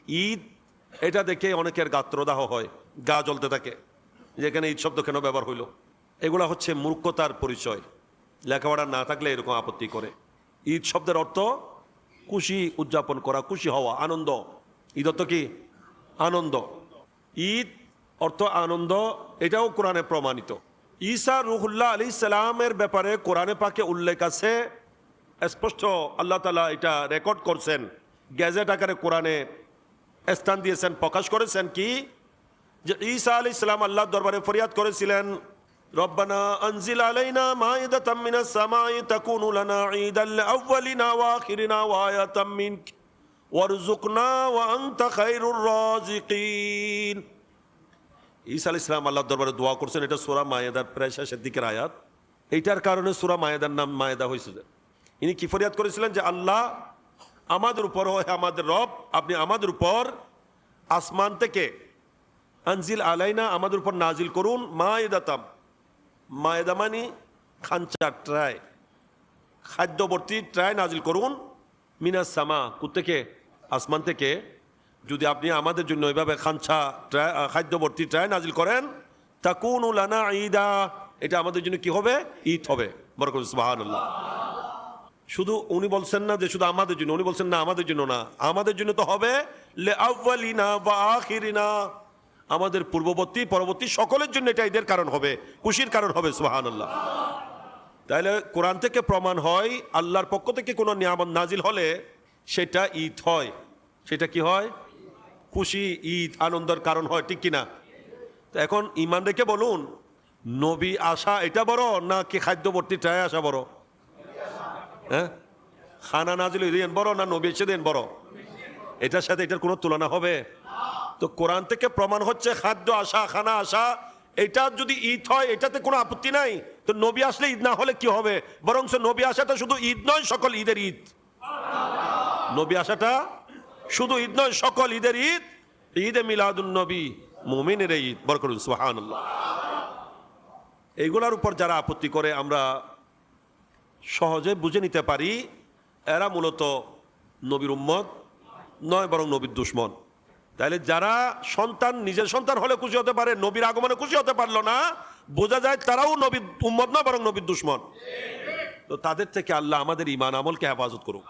ঈদ এটা দেখে অনেকের গাত্রদাহ হয়, গা জ্বলতে থাকে, যেখানে ঈদ শব্দ কেন ব্যবহার হইল। এগুলা হচ্ছে মূর্খতার পরিচয়। লেখাপড়া না থাকলে এরকম আপত্তি করে। ঈদ শব্দের অর্থ খুশি উদযাপন করা, খুশি হওয়া, আনন্দ। ঈদ অর্থ কি? আনন্দ। ঈদ অর্থ আনন্দ, এটাও কোরআনে প্রমাণিত। ঈসা রুহুল্লাহ আলাইহিস সালামের ব্যাপারে কোরআনে পাকে উল্লেখ আছে স্পষ্ট। আল্লাহ তাআলা এটা রেকর্ড করছেন, গ্যাজেট আকারে কোরআনে স্থান দিয়েছেন, প্রকাশ করেছেন কি যে ঈসা আলাইহিস সালাম আল্লাহর দরবারে ফরিয়াদ করেছিলেন, রব্বানা আনজিল আলাইনা মাইদাতাম মিনাস সামাই তাকুনু লানা ঈদাল লিআউয়ালিনা ওয়া আখিরিনা ওয়া আয়াতাম মিনক ওয়ারযুকনা ওয়া আনতা খায়রুর রাযিকিন। ঈসা আলাইহিস সালাম আল্লাহর দরবারে দোয়া করছেন, এটা সূরা মায়েদার প্রায় শেষের দিকের আয়াত। এইটার কারণে সূরা মায়েদার নাম মায়েদা হয়েছে। ইনি কি ফরিয়াদ করেছিলেন যে আল্লাহ আমাদের উপর, হয় আমাদের রব, আপনি আমাদের উপর আসমান থেকে আনজিল আলাইনা, আমাদের উপর নাজিল করুন, মায়েদাতাম, মায়েদা মানি খাঞ্চা, ট্রায়, খাদ্যবর্তী ট্রায় নাজিল করুন, মিনাস সামা, কোত্থেকে? আসমান থেকে। যদি আপনি আমাদের জন্য এইভাবে খাঞ্চা খাদ্যবর্তী ট্রায় নাজিল করেন, তাকুনু লানা ঈদা, এটা আমাদের জন্য কি হবে? ঈদ হবে। বরকত সুবহানাল্লাহ। শুধু উনি বলছেন না যে শুধু আমাদের জন্য, উনি বলছেন না আমাদের জন্য না, আমাদের জন্য তো হবে লিআউয়ালিনা ওয়া আখিরিনা, আমাদের পূর্ববর্তী পরবর্তী সকলের জন্য এটা ঈদের কারণ হবে, খুশির কারণ হবে। সুবহানাল্লাহ। তাহলে কোরআন থেকে প্রমাণ হয় আল্লাহর পক্ষ থেকে কোনো নিয়ামত নাজিল হলে সেটা ঈদ হয়। সেটা কি হয়? খুশি, ঈদ, আনন্দের কারণ হয়, ঠিক কিনা? তো এখন ঈমান রেখে বলুন, নবী আসা এটা বড় না কি খাদ্যবর্তী ট্রায় আসা বড়? হ্যাঁ, খানা নাজিল দেন বড় না নবী এসে দেন বড়? এটার সাথে এটার কোনো তুলনা হবে? তো কোরআন থেকে প্রমাণ হচ্ছে খাদ্য আসা, খানা আসা, এটা যদি ঈদ হয় এটাতে কোনো আপত্তি নাই। তো নবী আসলে ঈদ না হলে কি হবে? বরং নবী আসাটা শুধু ঈদ নয়, সকল ঈদের ঈদ। নবী আসাটা শুধু ঈদ নয়, সকল ঈদের ঈদ। ঈদে মিলাদুন নবী, মুমিনের ঈদ। বরকত সুবহানাল্লাহ। এইগুলার উপর যারা আপত্তি করে আমরা সহজে বুঝে নিতে পারি এরা মূলত নবীর উম্মত নয়, বরং নবীর দুশমন। তাহলে যারা সন্তান, নিজের সন্তান হলে খুশি হতে পারে, নবীর আগমনে খুশি হতে পারলো না, বোঝা যায় তারাও নবীর উম্মত নয়, বরং নবীর দুশমন। তো তাদের থেকে আল্লাহ আমাদের ঈমান আমলকে হেফাজত করুক।